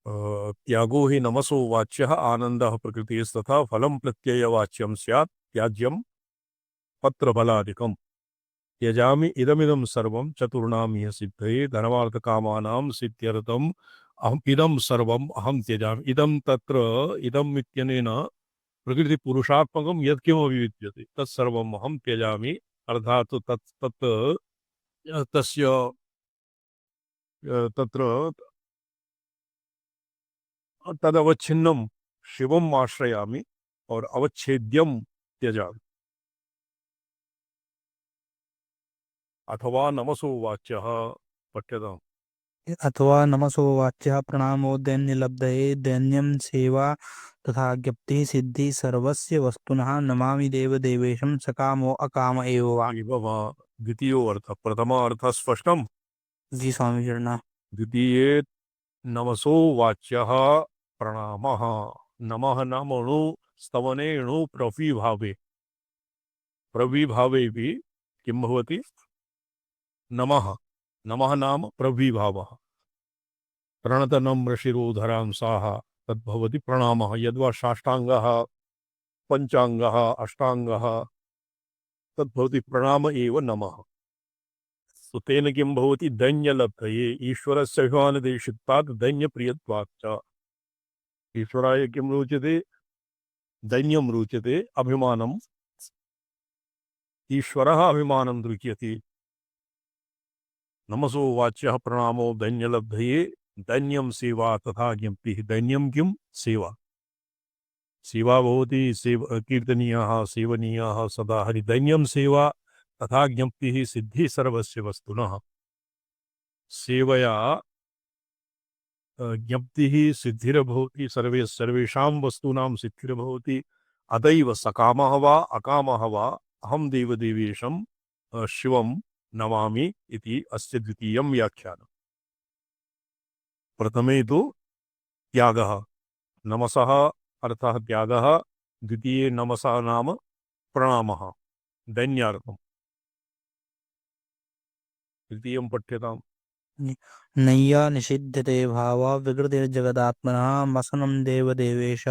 त्यागो हि नमसो वाच्यः आनंदः प्रकृतिस्तथा फलं प्रत्ययवाच्यं स्यात् त्याज्यं पत्रफलादिकम्। त्यजामि इदमिदं सर्वं चतुर्णां इह सिद्धये धर्मार्थकामानां सिद्ध्यर्थम् अहम् इदं सर्वम् अहं त्यजामि। इदं तत्र इदम् इत्यनेन प्रकृतिपुरुषात्मकं यत्किमपि विद्यते तत्सर्वम् अहं त्यजामि। अर्थात् तस्य तत्र तदवच्छिन्नं शिवम् आश्रयामि और अवच्छेद्यं त्यजामि। अथवा नमसो वाच्यः पठ्यताम्। अथवा नमसो वाच्यः प्रणामो दैन्यलब्धये दैन्यं सेवा तथा ज्ञप्तिः सिद्धि सर्वस्य वस्तुनः नमामि देवदेवेशं सकामो अकाम एव वा। द्वितीयो अर्थ प्रथम अर्थ स्पष्टम। जी स्वामी शरणा। द्वितीये नमसो वाच्यः प्रणामः। नमः नाम अणु स्तवने अणु प्रविभावे प्रविभावे भी किं भवति नमः। नमः नाम प्रविभावः। प्रणतनम्र शिरोधरां साः तद्भवति प्रणामः। यद्वा साष्टांगः पंचांगः अष्टांगः तद्भवति प्रणाम एव नमः। तो तेन किं भवति दैन्यलब्धये ईश्वरस्य अभिमानदेशित्वात् दैन्यप्रियत्वात् च। ईश्वराय किं रोचते दैन्यं रोचते अभिमानम् ईश्वरः अभिमानं दृश्यते। नमसो वाच्यः प्रणामो दैन्यलब्धये दैन्यं सेवा तथा ज्ञप्तिः। दैन्यं किं सेवा सेवा भवति कीर्तनीयः सेवनीयः सदा हरिदैन्यं सेवा तथा ज्ञप्तिः सिद्धि सर्वस्य वस्तुनः। सेवया ज्ञप्तिः सिद्धिर्भवति सर्वेषां वस्तूनां सिद्धिर्भवति। अतैव सकामः वा अकामः वा अहं देवदेवेशं शिवं नमामि इति अस्य द्वितीयं व्याख्यानम्। प्रथमे तु त्यागः नमसः अर्थः त्यागः। द्वितीये नमसः नाम प्रणामः दैन्यार्थम्। तृतीयं पठ्यताम्। नय्या निषिध्यते भावा विकृतिर्जगदात्मनः मसनं देवदेवेश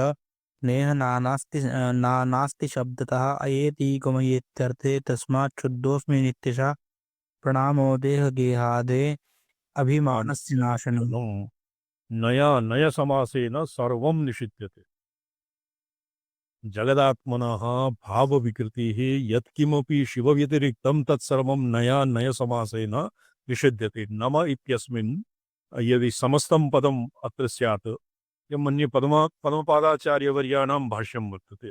नेह नानास्ति शब्दतः अयेति गमयेत्यर्थे तस्मात् शुद्धोऽस्मि नित्यशः प्रणामो देहगेहादे अभिमानस्य नाशनम्। नया नय समासेन सर्वं निषिध्यते। जगदात्मनः भाव विकृतिः यत्किमपि शिव व्यतिरिक्तं तत्सर्वं नया नय समासेन निषिध्यते। नम इत्यस्मिन् यदि समस्तं पदम् अत्र स्यात् मन्ये पद्मपादाचार्यवर्याणां भाष्यं वर्तते।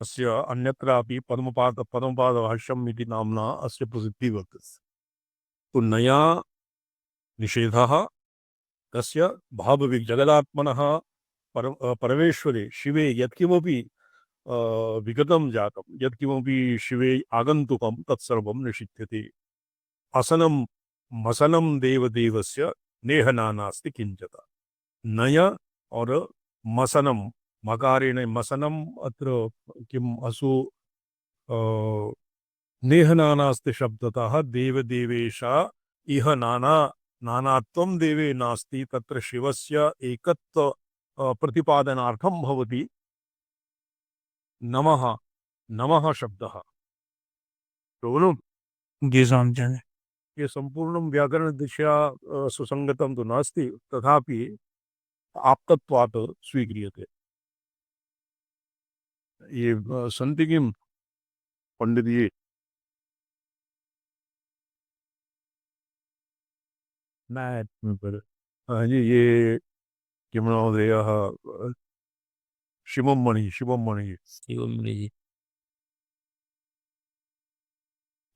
अस्य अन्यत्रापि पद्मपादभाष्यम् इति नाम्ना अस्य प्रसिद्धिः वर्तते। तो नया निषेधः तस्य जगदात्मनः परमेश्वरे शिवे यत्किमपि विगतं जातं यत्किमपि शिवे आगन्तुकं तत्सर्वं निषिध्यते। असनं मसनं देवदेवस्य नेहना नास्ति किंचत। नय और मसनं मकारेण मसनम अत्र किम असु नेहना नास्ति शब्दतः देवदेवेश इह नाना नानात्वं देवे नास्ति तत्र शिवस्य एकत्व प्रतिपादनार्थं भवति नमः नमः शब्दः। तो जी स्वामी जी। ये संपूर्ण व्याकरण दिशा सुसंगतं तो नास्ति तथापि आप्तत्वात् स्वीक्रियते। ये सन्ति किं पंडित ये न पर हाँ जी ये किं महोदयः शिवमणि शिवमणि शिवमणि जी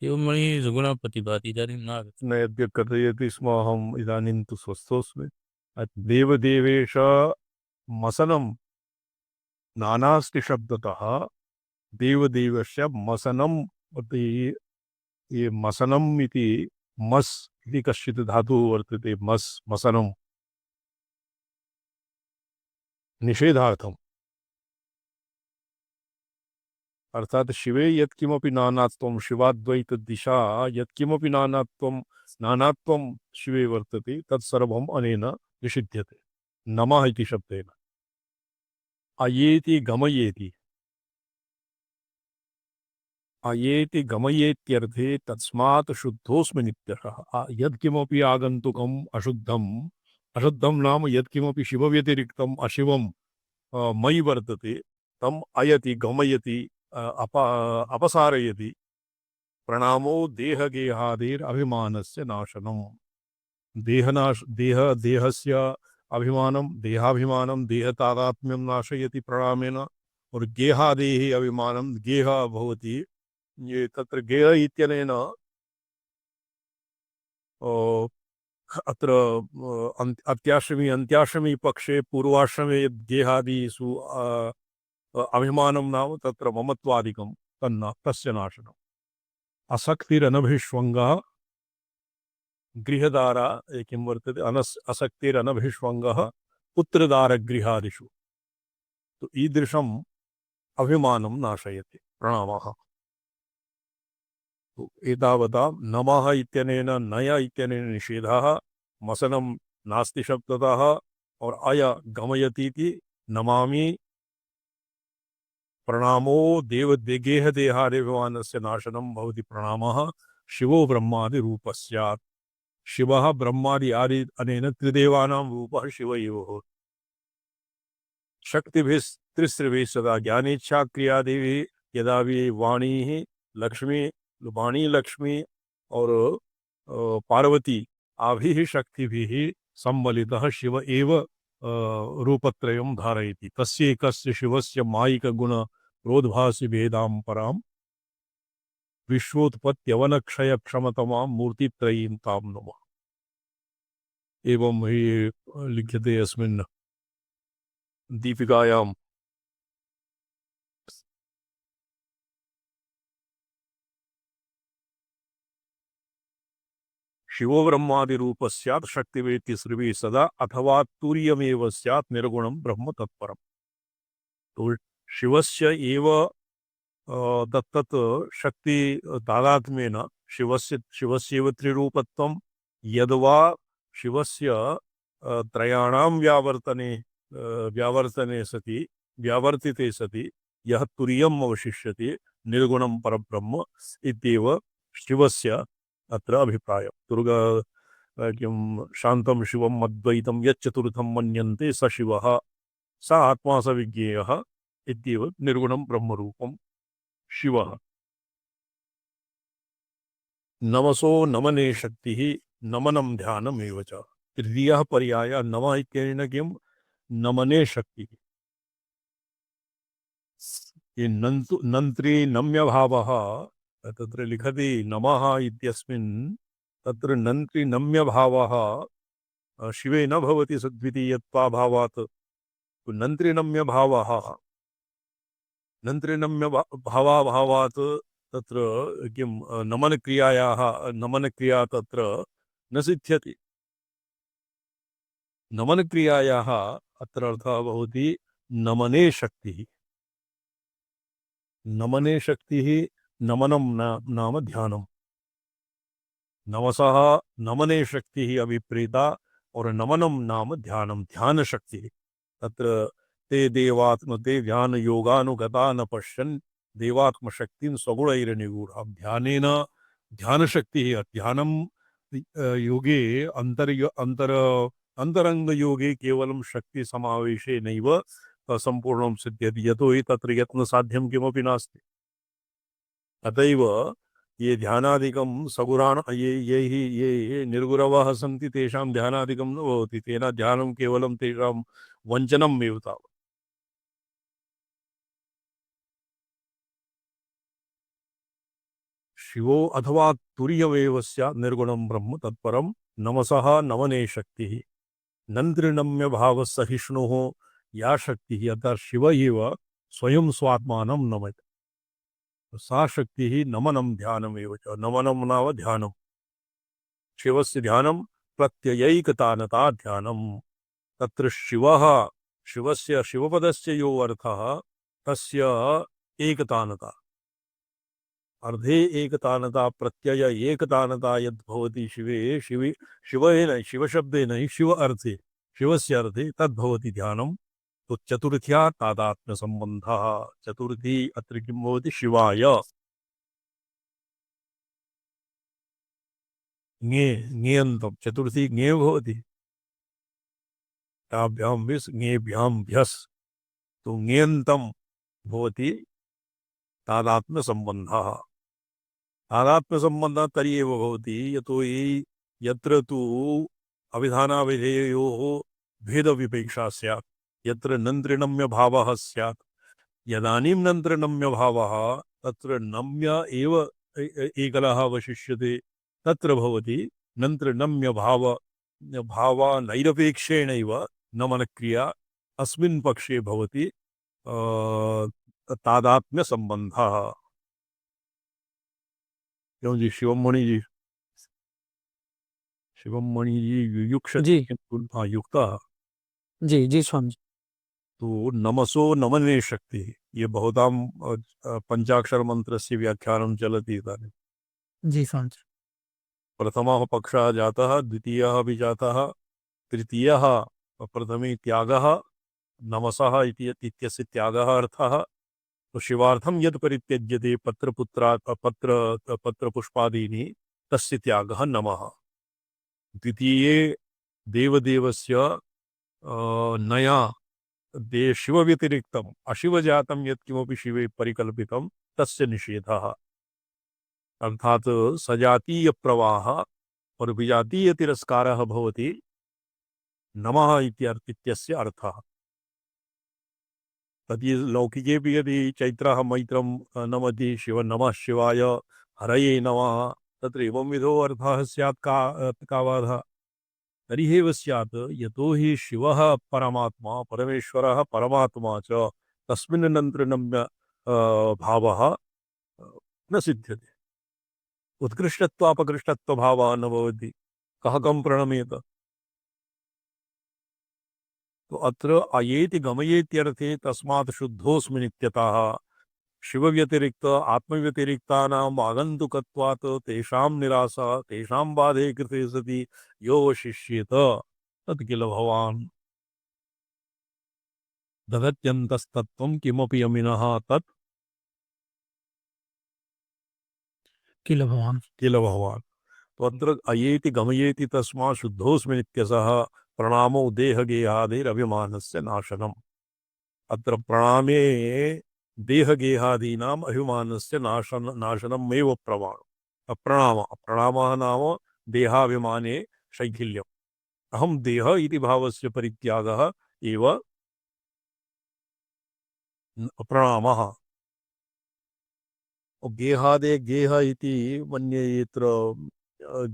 शिवमणि सुगुणप्रतिभाति न यद्य कथयति स्म अहम् इदानीं तु स्वस्थोऽस्मि। देवदेवेश मसनं नानास्ति शब्दतः देवदेवस्य मसनम् इति ये मसनम् इति मस् इति कश्चित् धातुः वर्तते। मस् मसनं निषेधार्थम् अर्थात शिवे यत्किमपि नानात्वं शिवाद्वैत दिशा यत्किमपि नानात्वं शिवे वर्तते तत्सर्वम् अनेन निषिध्यते नमः इति शब्देन अयेति गमयेति अयेति गमयेत्यर्थे तस्मात् शुद्धोऽस्मि नित्यशः यत्किमपि आगन्तुकम् अशुद्धं नाम यत्किमपि शिवव्यतिरिक्तम् अशिवं मयि वर्तते तम् अयति गमयति अपसारयति प्रणामो देहगेहादेरभिमानस्य नाशनम् देहस्य अभिमानं देहाभिमानं देहतादात्म्यं नाशयति प्रणामेन और गेहादेहि अभिमानं गेह भवति ये तत्र गेह इत्यनेन अत्र अन्त्याश्रमी पक्षे पूर्वाश्रमे गेहादिषु अभिमानं नाम तत्र ममत्वादिकं तस्य नाशनम् असक्तिरनभिष्वङ्गः गृहदारा किं वर्तते असक्तिरनभिष्वङ्गः पुत्रदारगृहादिषु तो ईदृशम् अभिमानं नाशयति प्रणामः तो एतावता नमः इत्यनेन नय इत्यनेन निषेधः मसनं नास्ति शब्दतः और अय गमयति इति नमामि प्रणामो देहदेहादिभिमानस्य नाशनं भवति प्रणामः शिवो ब्रह्मादि रूपस्यात् शिवः ब्रह्मादि आदि अनेन त्रिदेवानां रूपः शिव एव भवति शक्तिभिस्त्रिस्त्रिभिः सदा ज्ञानेच्छा क्रियादेवी यदा भी वाणी लक्ष्मी और पार्वती आभिः शक्तिभिः सम्बलितः शिव एव रूपत्रयं धारयति तस्यैकस्य शिवस्य मायिकगुण प्रोद्भासि भेदां परां विश्वोत्पत्त्यवनक्षय क्षमतमां मूर्तित्रयीं तां नमः एवं हि लिख्यते अस्मिन् दीपिकायां शिवो ब्रह्मादि रूप स्यात् शक्तिवेति श्रीवी सदा अथवा तुर्यमेव स्यात् निर्गुणं ब्रह्म तत्परम् तो शिवस्य एव तत्तत् शक्ति तादात्म्येन शिवस्यैव त्रिरूपत्वं यद्वा शिवस्य त्रयाणां व्यावर्तने सति व्यावर्तिते सति यः तुर्यम् अवशिष्यते निर्गुणं परब्रह्म इत्येव शिवस्य अत्र अभिप्रायः किं शान्तं शिवम् अद्वैतं यच्चतुर्थं मन्यन्ते स शिवः स आत्मा स विज्ञेयः इत्येव निर्गुणं ब्रह्मरूपं शिवः नमसो नमने शक्तिः नमनं ध्यानमेव च तृतीयः पर्यायः नमः इत्यनेन किं नमने शक्तिः ये नन्त्री नम्यभावः तत्र लिखति नमः इत्यस्मिन् तत्र नन्त्री नम्यभावः शिवे न भवति सद्वितीयत्वाभावात् नन्त्रिनम्यभावात् तत्र किं नमनक्रिया तत्र न सिद्ध्यति नमनक्रियायाः अत्र अर्थः भवति नमने शक्तिः नमनं नाम ध्यानं नमसः नमने शक्तिः अभिप्रेता और नमनं नाम ध्यानं ध्यान शक्तिः तत्र ते देवात्मते ध्यान योगानुगता न पश्यन् देवात्मशक्तिं स्वगुणैर्निगूढां ध्यानेन ध्यानशक्तिः ध्यानं योगे अंतरंग योगे केवलं शक्ति समावेशे नैव संपूर्णं सिद्ध्यति यतो हि तत्र यत्न साध्यं किमपि नास्ति अतएव ये ध्यानादिकं सगुणान् ये निर्गुरवः सन्ति तेषां ध्यानादिकं न भवति तेन ध्यानं केवलं तेषां वञ्चनम् एव तावत् शिवो अथवा तुर्यमेव स्यात् निर्गुणं ब्रह्म तत्परं नमसः नमने शक्तिः नन्त्रिनम्य भावसहिष्णुः या शक्तिः अतः शिव एव स्वयं स्वात्मानं नमति सा शक्तिः नमनं ध्यानमेव च नमनं नाम ध्यानं शिवस्य ध्यानं प्रत्ययैकतानता ध्यानं तत्र शिवस्य शिवपदस्य यो अर्थः तस्य एकतानता अर्धे एकतानता प्रत्यय एकतानता यद् भवति शिवे शिवे शिवेन शिवशब्देन हि शिव अर्थे शिवस्य अर्थे तद्भवति ध्यानं। तो चतुर्थ्या तादात्म्यसम्बन्धः। चतुर्थी अत्र किं भवति शिवाय ङे ङेयन्तं चतुर्थी ङे भवति ताभ्यां विस् ङेभ्यां भ्यस् तो ङेयन्तं भवति तादात्म्यसम्बन्धः। तादात्म्यसम्बन्धः तर्हि एव भवति यतोहि यत्र तु अविधानाविधेयोः भेदविपेक्षा स्यात् यत्र नन्त्रिणम्यभावः स्यात् यदानीं नन्त्रिणम्यभावः तत्र नम्य एव एकलः अवशिष्यते तत्र भवति नन्त्रिणम्यभाव भावानैरपेक्षेणैव नमनक्रिया अस्मिन् पक्षे भवति तादात्म्यसम्बन्धः। क्यों जी शिवम मणि जी युयुक्षति जी हाँ युक्ता। जी जी स्वामी जी। तो नमसो नमने शक्ति ये बहुतां पंचाक्षर मंत्र से व्याख्यानं चलति इदानीं। जी स्वामी जी। प्रथमः पक्षः जातः द्वितीयः अपि जातः तृतीयः प्रथमे त्यागः नमसः इत्यस्य त्यागः अर्थः। तो शिवार्थं यत् परित्यज्यते पत्रपुष्पादीनि तस्य त्यागः नमः। द्वितीये देवदेवस्य नया शिवव्यतिरिक्तम् अशिवजातं यत्किमपि शिवे परिकल्पितं तस्य निषेधः। अर्थात् सजातीयप्रवाह और विजातीयतिरस्कारः भवति नमः इत्यस्य अर्थः। तद् लौकिकेऽपि यदि चैत्रः मैत्रं नमति शिव नमः शिवाय हरये नमः तत्र एवंविधो अर्थः स्यात् का बाधा। तर्हि एव स्यात् यतो हि शिवः परमात्मा परमेश्वरः परमात्मा च तस्मिन् नन्त्रिणम्य भावः न सिद्ध्यते। उत्कृष्टत्वापकृष्टत्वभावः न भवति कः कं प्रणमेत। तो अत्र अयेति गमयेत्यर्थे तस्मात् शुद्धोऽस्मिनित्यतः शिवव्यतिरिक्त आत्मव्यतिरिक्तानाम् आगन्तुकत्वात् तेषां निरासा तेषां बाधे कृते सति यो वशिष्येत तत् किल भवान् ददत्यन्तस्तत्त्वं किमपि यमिनः तत् किल भगवान। किल भवान्। तो अत्र अयेति गमयेति तस्मात् शुद्धोऽस्मिनित्यसः प्रणामो देहगेहादिरभिमानस्य नाशनम्। अत्र प्रणामे देहगेहादीनाम् अभिमानस्य नाशनमेव प्रमाणम्। प्रणामः नाम देहाभिमाने शैथिल्यम्। अहं देह इति भावस्य परित्यागः एव प्रणामः। गेहादे गेह इति मन्ये यत्र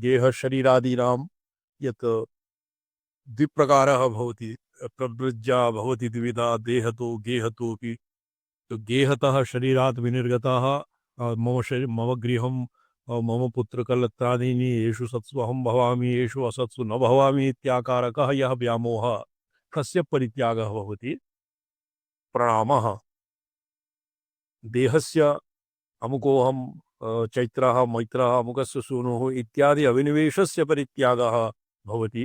गेह शरीरादीनां यत् द्विप्रकारः भवति प्रवृज्या भवति द्विविधा देहतो गेहतोपि। तो गेहतः शरीरात् विनिर्गतः मम गृहं मम पुत्रकलत्रादीनि येषु सत्सु अहं भवामि येषु असत्सु न भवामि इत्याकारकः यः व्यामोहः तस्य परित्यागः भवति प्रणामः। देहस्य अमुकोऽहं चैत्रः मैत्रः अमुकस्य सूनुः इत्यादि अभिनिवेशस्य परित्यागः भवति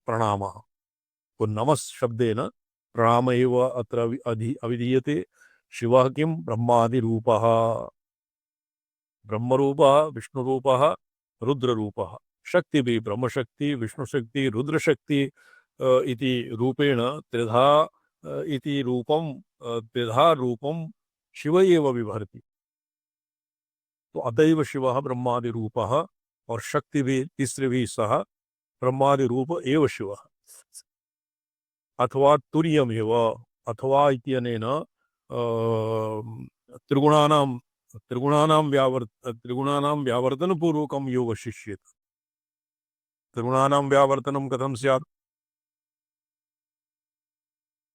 प्रणामः। तो नमः शब्देन प्रणाम एव अत्र अभिधीयते। शिवः किं ब्रह्मादिरूपः ब्रह्मरूपः विष्णुरूपः रुद्ररूपः शक्तिभिः ब्रह्मशक्ति विष्णुशक्ति रुद्रशक्ति इति रूपेण त्रिधा इति रूपं त्रिधा रूपं शिव एव बिभर्ति। तो अतएव शिवः ब्रह्मादिरूपः और शक्तिभिः तिसृभिः सह ब्रह्मादिरूप एव शिवः। अथवा तुर्यमेव अथवा इत्यनेन त्रिगुणानां व्यावर्तनपूर्वकं यो वशिष्येत। त्रिगुणानां व्यावर्तनं कथं स्यात्।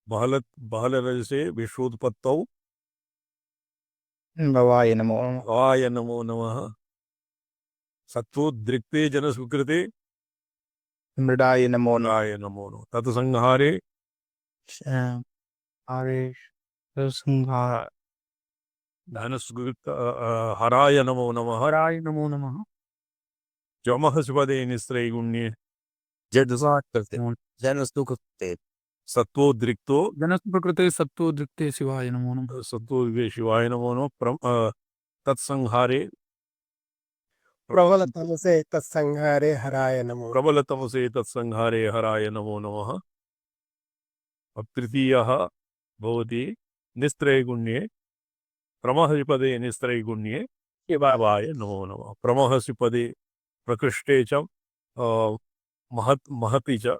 बहलरजसे विश्वोत्पत्तौ भवाय नमो वाय नमो नमः सत्त्वोद्रिक्ते जनसुकृते मृडाय नमो राय नमो नमः तत्संहारे आरे संहार धनस्कृत हराय नमो नमः हराय नमो नमः जमहस्पदे निस्त्रैगुण्ये जनस्तुकृते सत्वोद्रिक्तो जनस्तु प्रकृते सत्त्वोद्रिक्ते शिवाय नमो नमः सत्वोद्वे शिवाय नमो नमः तत्संहारे प्रबल तमसे तत्संहारे हराय नमो प्रबलतमसे तत्संहारे हराय नमो नमः अब तृतीयः भवति निस्त्रैगुण्ये प्रमहसिपदे निस्त्रैगुण्ये शिवाय नमो नमः प्रमहसिपदे प्रकृष्टे च महति च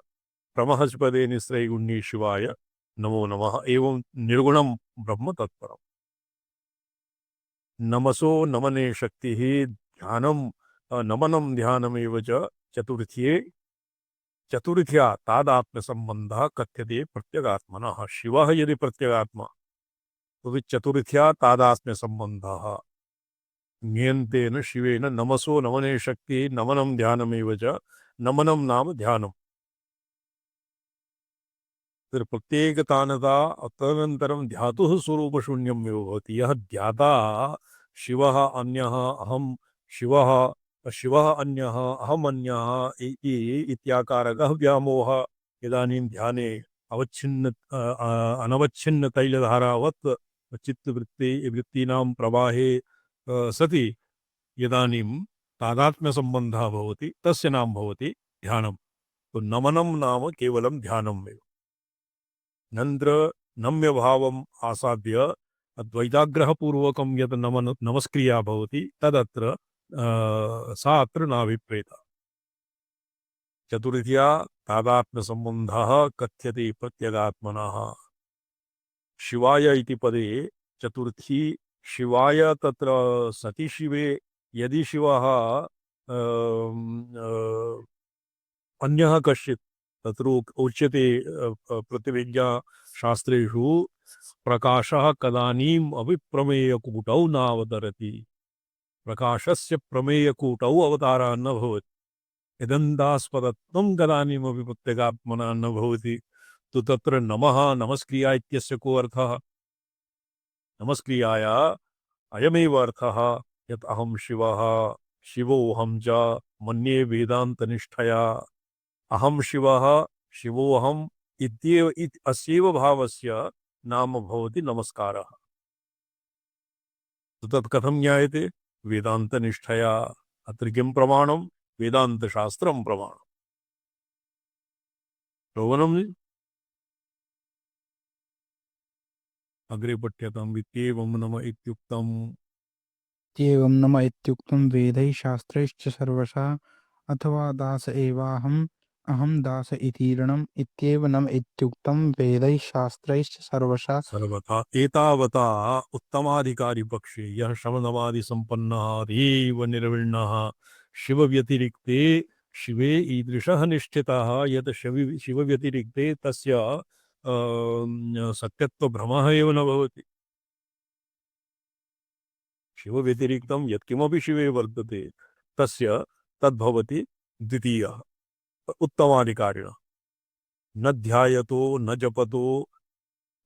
प्रमहस्पदे निस्त्रैगुण्ये शिवाय नमो नमः एवं निर्गुणं ब्रह्म तत्परम् नमसो नमने शक्तिः ध्यानं नमनं ध्यानमेव च चतुर्थ्या तादात्म्यसम्बन्धः कथ्यते प्रत्यगात्मनः शिवः यदि प्रत्यगात्मा तो चतुर्थ्या तादात्म्यसम्बन्धः ज्ञेयन्तेन शिवेन नमसो नमने शक्तिः नमनं ध्यानमेव च नमनं नाम ध्यानम् फिर प्रत्येकतानता तदनन्तरं ध्यातुः स्वरूपशून्यम् एव भवति यः ध्याता शिवः अन्यः अहं शिवः शिवः अन्यः अहम् अन्यः इत्याकारकः व्यामोहः इदानीं ध्याने अनवच्छिन्न तैलधारावत् वृत्तीनां प्रवाहे सति इदानीं तादात्म्यसम्बन्धः भवति तस्य नाम भवति ध्यानं तो नमनं नाम केवलं ध्यानम् एव नन्द्र नम्य भावम् आसाद्य द्वैताग्रहपूर्वकं यत् नमस्क्रिया भवति तदत्र सा अत्र नाभिप्रेता चतुर्थ्या तादात्म्यसम्बन्धः कथ्यते प्रत्यगात्मनः शिवाय इति पदे चतुर्थी शिवाय तत्र सति शिवे यदि शिवः अन्यः कश्चित् तत्र उच्यते प्रतिविज्ञा शास्त्रेषु प्रकाशः कदानीम् अभिप्रमेयकूटौ नावतरति प्रकाशस्य प्रमेयकूटौ अवतारः न भवति इदन्दास्पदत्वं कदानीमपि प्रत्यगात्मना न भवति तो तत्र नमः नमस्क्रिया इत्यस्य को अर्थः नमस्क्रियाया अयमेव अर्थः यत् अहं शिवः शिवोऽहं च मन्ये वेदान्तनिष्ठया अहं शिवः शिवोऽहम् इत्येव अस्यैव भावस्य नाम भवति नमस्कारः तो तत् कथं ज्ञायते वेदान्तनिष्ठया अत्र किं प्रमाणं वेदान्तशास्त्रं प्रमाणम् श्रवणं अग्रे पठ्यताम् इत्येवं नम इत्युक्तम् इत्येवं नम इत्युक्तं वेदैः शास्त्रैश्च सर्वशः अथवा दास एवाहम् अहं दास इति ऋणम् इत्येव नम इत्युक्तं वेदैः शास्त्रैश्च सर्वशः सर्वथा एतावता उत्तमाधिकारी पक्षे यः शमनमादि संपन्नः अतीव निर्विण्णः शिवव्यतिरिक्ते शिवे ईदृशः निष्ठितः यत् शिवव्यतिरिक्ते तस्य सत्यत्वभ्रमः एव न भवति शिवव्यतिरिक्तं यत्किमपि शिवे वर्तते तस्य तद्भवति द्वितीयः उत्तमाधिकारिणः न ध्यायतो न जपतो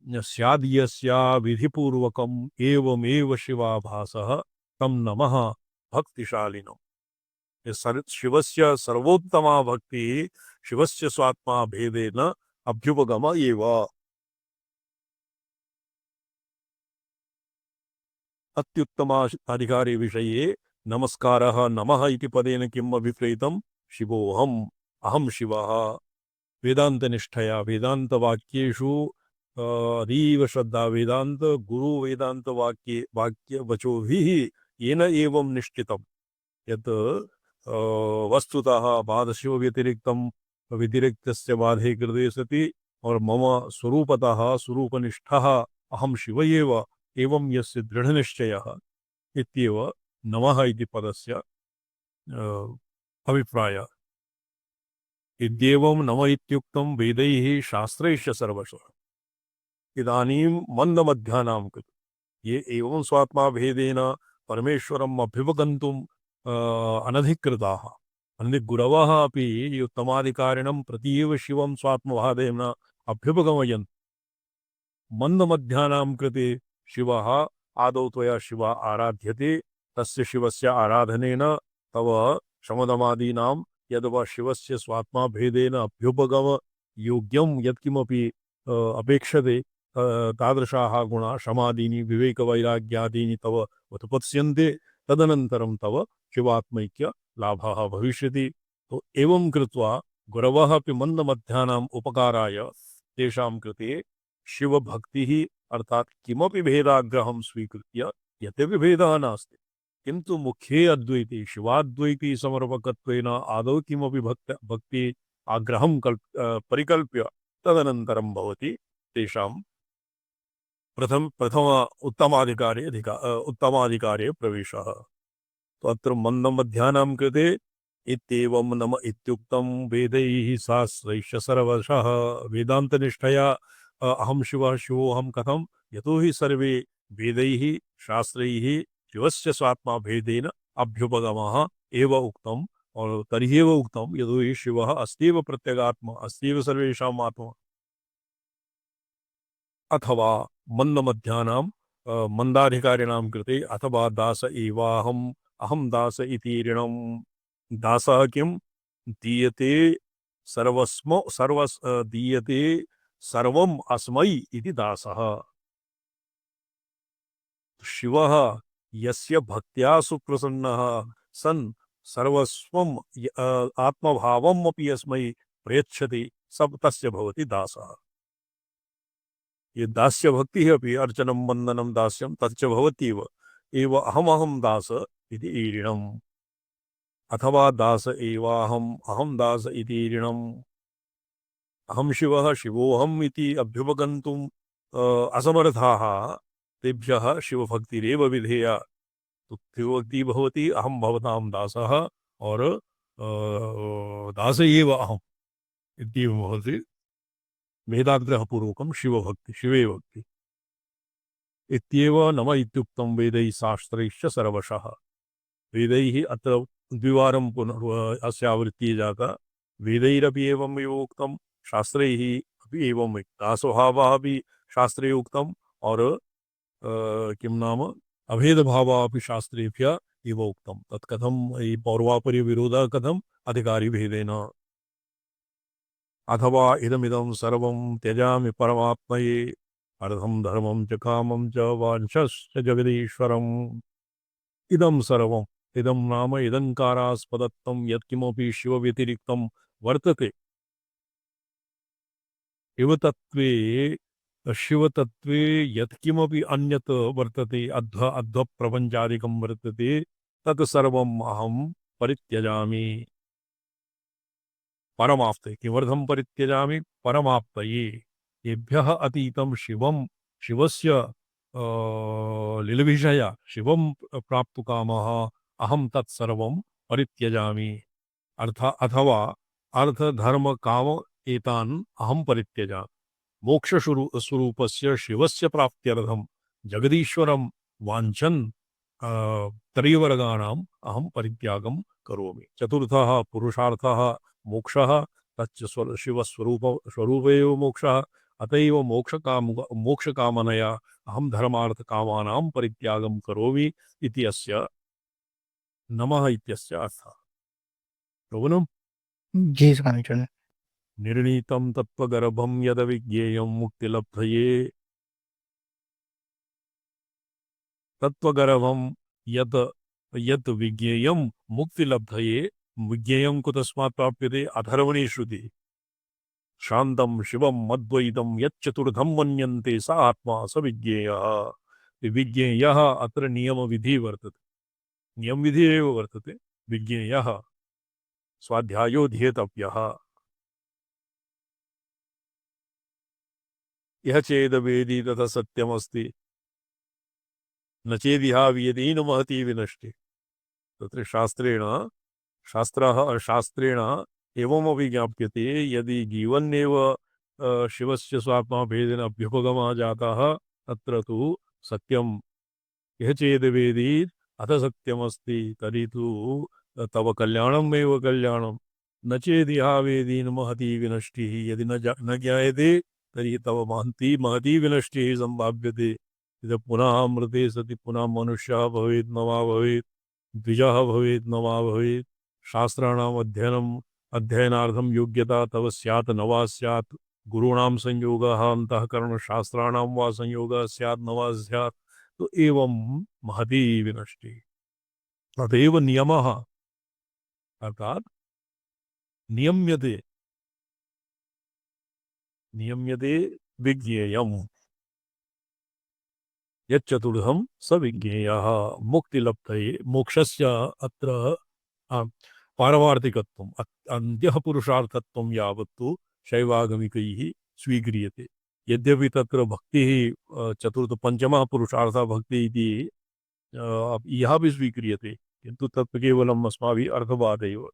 स्याद् यस्या विधिपूर्वकम् एवमेव शिवाभासः तं नमः भक्तिशालिनम् शिवस्य सर्वोत्तमा भक्तिः शिवस्य स्वात्मा भेदेन अभ्युपगम एव अत्युत्तमा अधिकारी विषये नमस्कारः नमः इति पदेन किम् अभिप्रेतं शिवोऽहम् अहं शिवः वेदान्तनिष्ठया वेदान्तवाक्येषु अतीव श्रद्धा वेदांत गुरु वेदांत वाक्य वचोभिः येन एवं निश्चितं यत् वस्तुतः बाधशिव व्यतिरिक्तस्य बाधे कृते सति और मम स्वरूपतः स्वरूपनिष्ठः अहं शिव एवं यस्य दृढनिश्चयः इत्येव नमः इति पदस्य अभिप्रायः इत्येवं नम इत्युक्तं वेदैः शास्त्रैश्च सर्वशः इदानीं मन्दमध्यानां कृते ये एवं स्वात्मा भेदेन परमेश्वरम् अभ्युपगन्तुम् अनधिकृताः गुरवः अपि उत्तमाधिकारिणं प्रति एव शिवं स्वात्मभावेन अभ्युपगमयन् मन्दमध्यानां कृते शिवः आदौ त्वया शिवा आराध्यते तस्य शिवस्य आराधनेन तव शमदमादीनां यद्वा शिवस्य स्वात्मा भेदेन अभ्युपगम योग्यं यत्किमपि अपेक्षते तादृशाः गुणाः शमादीनि विवेकवैराग्यादीनि तव उत्पत्स्यन्ते तदनन्तरं तव शिवात्मैक्य लाभः भविष्यति। तो एवं कृत्वा गुरवः अपि मन्दमध्यानाम् उपकाराय तेषां कृते शिवभक्तिः अर्थात् किमपि भेदाग्रहं स्वीकृत्य यद्यपि भेदः नास्ति किन्तु मुख्ये अद्वैते शिवाद्वैती समर्पकत्वेन आदौ किमपि भक्ति आग्रहं परिकल्प्य तदनन्तरं भवति तेषां प्रथम उत्तमाधिकारे प्रवेशः। तो अत्र मन्दमध्यानां कृते इत्येवं नम इत्युक्तं वेदैः शास्त्रैश्च सर्वशः वेदान्तनिष्ठया अहं शिवः शिवोऽहं कथं यतो हि सर्वे वेदैः शास्त्रैः शिवस्य स्वात्मा भेदेन अभ्युपगमः एव उक्तम् और तर्हि एव उक्तं यतो हि शिवः अस्त्येव प्रत्यगात्मा अस्त्येव सर्वेषाम् आत्मा। अथवा मन्दमध्यानां मन्दाधिकारिणां कृते अथवा दास एवाहम् अहं दास इति ऋणं दासः किं दीयते दीयते सर्वम् अस्मै इति दासः। शिवः यस्य भक्त्या सुप्रसन्नः सन् सर्वस्वम् आत्मभावम् अपि यस्मै प्रयच्छति सब तस्य भवति दासः। ये दास्य भक्ति अपि अर्चनं वन्दनं दास्यं तच्च भवत्येव एव अहमहं दास इति ईरिणम्। अथवा दास एवाहम् अहं दास इति ईरिणम् अहं शिवः शिवोऽहम् इति अभ्युपगन्तुम् असमर्थाः तेभ्यः शिवभक्तिरेव विधेया। तो शिवभक्ति भवति अहं भवतां दासः और दास एव अहम् इत्येवं भवति वेदाग्रहपूर्वकं शिवभक्ति शिवे भक्ति इत्येव नम इत्युक्तं वेदैः शास्त्रैश्च सर्वशः। वेदैः अत्र द्विवारं पुनः अस्यावृत्तिः जाता। वेदैरपि एवमेव उक्तं शास्त्रैः अपि एवं दासभावः अपि शास्त्रे उक्तम् और किं नाम अभेदभावः अपि शास्त्रेभ्यः एव उक्तं। तत्कथं पौर्वापर्य विरोधः कथम् अधिकारी भेदेन। अथवा इदमिदं सर्वं त्यजामि परमात्मये अर्थं धर्मं च कामं च वाञ्छश्च जगदीश्वरम्। इदं सर्वम् इदं नाम इदंकारास्पदत्वं यत्किमपि शिवव्यतिरिक्तं वर्तते शिवतत्त्वे शिवतत्त्वे यत्किमपि अन्यत् वर्तते अध्वप्रपञ्चादिकं वर्तते तत् सर्वम् अहं परित्यजामि परमाप्तये। किमर्थं परित्यजामि परमाप्तये येभ्यः अतीतं शिवं शिवस्य लीलविषया शिवं प्राप्तुकामः अहं तत्सर्वं परित्यजामि अथवा अर्थ धर्म काम एतान् अहं परित्यजामि। मोक्षस्वरूपस्य शिवस्य प्राप्त्यर्थं जगदीश्वरं वाञ्छन् त्रयवर्गाणाम् अहं परित्यागं करोमि। चतुर्थः पुरुषार्थः मोक्षः तच्च शिवस्वरूप एव मोक्षः अतएव मोक्षकामनया अहं धर्मार्थकामानां परित्यागं करोमि इति अस्य नमः इत्यस्य अर्थः। श्रवणं जी स्वामीचरण। निर्णीतं तत्त्वगर्भं यदविज्ञेयं मुक्तिलब्धये तत्त्वगर्भं यत् यत् विज्ञेयं मुक्तिलब्धये विज्ञेयं कुतस्मात् प्राप्यते अथर्वणे श्रुति शान्तं शिवं मद्वैतं यच्चतुर्थं मन्यन्ते स आत्मा स विज्ञेयः। विज्ञेयः अत्र नियमविधिः वर्तते नियमविधिः एव वर्तते विज्ञेयः स्वाध्यायो ध्येतव्यः। यः चेदवेदी तथा सत्यमस्ति न चेदिहा वियदीन महती विनष्टि। तत्र शास्त्रेण एवमपि ज्ञाप्यते यदि जीवन्नेव शिवस्य स्वात्मा भेदेन अभ्युपगमः जातः तत्र तु सत्यं यः चेदवेदी अथ सत्यमस्ति तर्हि तु तव कल्याणमेव कल्याणं न चेदिहा वेदी न महती विनष्टिः। यदि न ज्ञायते तर्हि तव महती विनष्टिः सम्भाव्यते। इदं पुनः मृते सति पुनः मनुष्यः भवेत् न वा भवेत् द्विजः भवेत् न वा भवेत् शास्त्राणाम् अध्ययनार्थं योग्यता तव स्यात् न वा स्यात् गुरूणां संयोगः अंतःकरणशास्त्राणां वा संयोगः स्यात् न वा स्यात् तो एवं महती विनष्टि तदेव नियमः अर्थात् नियम्यते नियम्यते विज्ञेयम् यच्चतुर्थं स विज्ञेयः मुक्तिलब्धये मोक्षस्य अत्र पारमार्थिकत्वम् अन्त्यः पुरुषार्थत्वं यावत्तु शैवागमिकैः स्वीक्रियते यद्यपि तत्र भक्तिः चतुर्थपञ्चमः पुरुषार्थः भक्तिः इति यः भी स्वीक्रियते किन्तु तत् केवलम् अस्माभिः अर्थवाद एव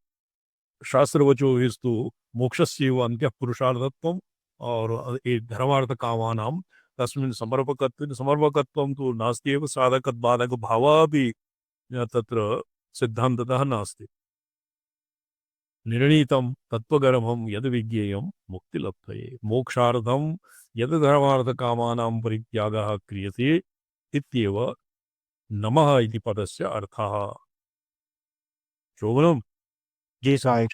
शास्त्रवचो हेस्तु मोक्षस्यैव अन्त्यः पुरुषार्थत्वम् और धर्मार्थकामानां तस्मिन् समर्पकत्वं तु नास्ति एव साधकबाधकभावः अपि तत्र सिद्धान्ततः नास्ति निर्णीतं तत्त्वगर्भं यद् विज्ञेयं मुक्तिलब्धये मोक्षार्थं यद् धर्मार्थकामानां परित्यागः क्रियते इत्येव नमः इति पदस्य अर्थः शोभनम् जी साईं।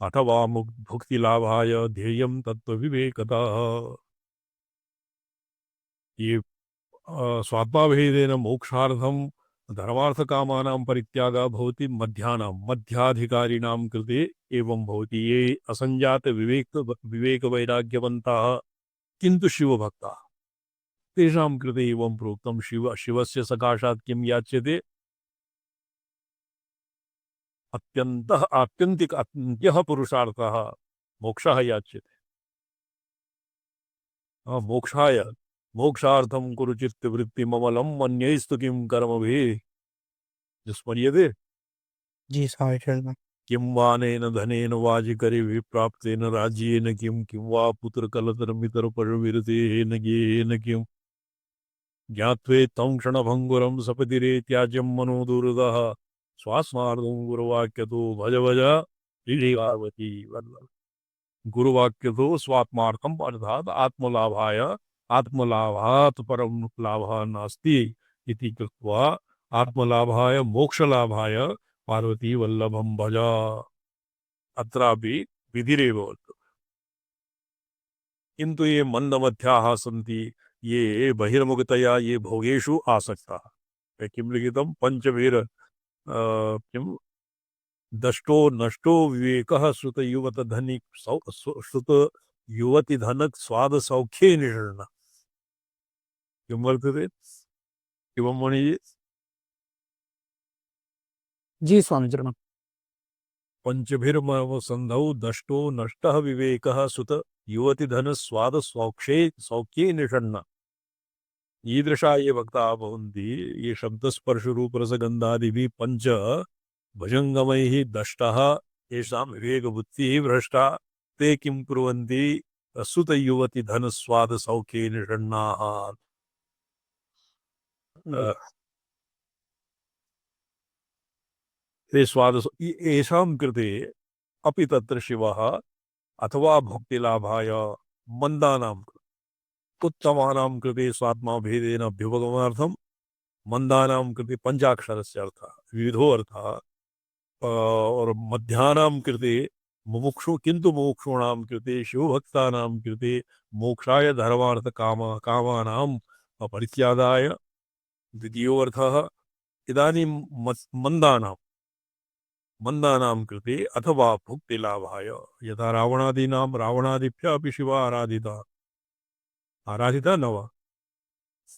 अथवा भुक्तिलाभाय ध्येयं तत्त्वविवेकतः ये स्वात्माभेदेन मोक्षार्थं धर्मार्थकामानां परित्यागः भवति मध्याधिकारिणां कृते एवं भवति ये असञ्जात विवेकवैराग्यवन्तः किन्तु शिवभक्ताः तेषां कृते एवं प्रोक्तं शिवस्य सकाशात् किं याच्यते अन्त्यः पुरुषार्थः मोक्षः याच्यते मोक्षार्थं कुरु चित्तवृत्तिममलं मन्यैस्तु किं कर्मभिः स्मर्यते जी साईं। किं वानेन धनेन वाजिकरिभिः प्राप्तेन राज्येन किं वा पुत्रकलतरमितरपरविरतेन ज्ञेयेन किं ज्ञात्वेत्तं क्षणभङ्गुरं सपतिरे त्याज्यं मनो दुर्दः स्वास्मार्धं गुरुवाक्यतो भज भज श्रीपार्वती गुरुवाक्यतो स्वात्मार्थम अर्थात आत्मलाभाय आत्मलाभात् परं लाभः नास्ति इति कृत्वा आत्मलाभाय मोक्षलाभाय पार्वती वल्लभं भज अत्रापि विधिरेव वर्तते किन्तु ये मन्दमध्याः सन्ति ये बहिर्मुखतया ये भोगेषु आसक्ताः किं लिखितं पंचवीर किं दष्टो नष्टो विवेकः श्रुत युवत धनिक श्रुत युवति धनक स्वाद सौख्ये निषण्ण किं वर्तते एवं मणि जी स्वामी चरण पंचभिर्मसन्धौ दष्टो नष्टः विवेकः सुत युवति धन स्वाद सौख्ये निषण्ण ईदृशा ये भक्ताः भवन्ति ये शब्दस्पर्शरूपरसगन्धादिभिः पंच भुजंगमैः दष्टः येषां विवेकबुद्धिः भ्रष्टा ते किं कुर्वन्ति सुत युवति धन स्वाद सौख्ये निषण्णाः ते स्वाद येषां कृते अपि तत्र शिवः अथवा भक्तिलाभाय मन्दानां उत्तमानां कृते स्वात्मा भेदेन अभ्युपगमनार्थं मन्दानां कृते पंचाक्षरस्य अर्थः विविधो अर्थः और मध्यानां कृते मुमुक्षु किन्तु मुमुक्षूणां कृते शिवभक्तानां कृते मोक्षाय धर्मार्थ कामानां परित्यागाय द्वितीयो अर्थः इदानीं मन्दानां कृते अथवा भुक्तिलाभाय यथा रावणादिभ्यः अपि शिवः आराधिता न वा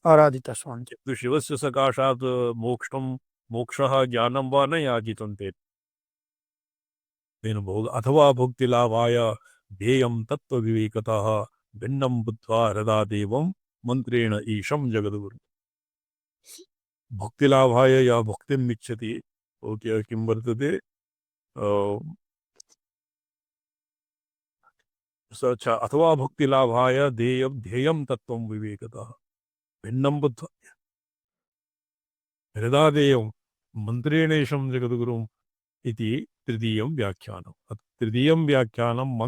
आराधिता स्वामी किन्तु शिवस्य सकाशात् मोक्षः ज्ञानं वा न याचितं तेन भोग अथवा भुक्तिलाभाय ध्येयं तत्त्वविवेकतः भिन्नं बुद्ध्वा हृदा देवं मंत्रेण ईशं जगद्गुरु भुक्तिलाभाय या भुक्तिम् इच्छति किं वर्तते अथवा भुक्तिलाभाय ध्येयं तत्त्वं विवेकतः भिन्नं बुद्ध्वा हृदा देवं मंत्रेणेशं जगद्गुरुम् इति तृतीयं व्याख्यानं तृतीयं व्याख्यानं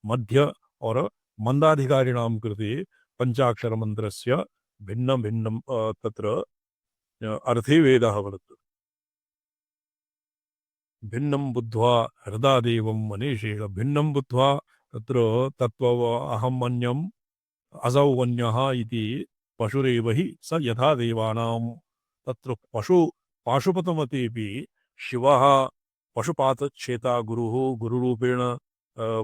मध्य और मंदाधिकारिणां कृते पंचाक्षर मंत्रस्य भिन्नं भिन्नं तत्र अर्थे वेदः वर्तते। भिन्नं बुद्ध्वा हृदादेवं मनीषेण भिन्नं बुद्ध्वा तत्र तत्त्व अहं मन्यम् असौ वन्यः इति पशुरेव हि स यथा देवानां तत्र पाशुपतमतेऽपि शिवः पशुपातच्छेता गुरुः गुरुरूपेण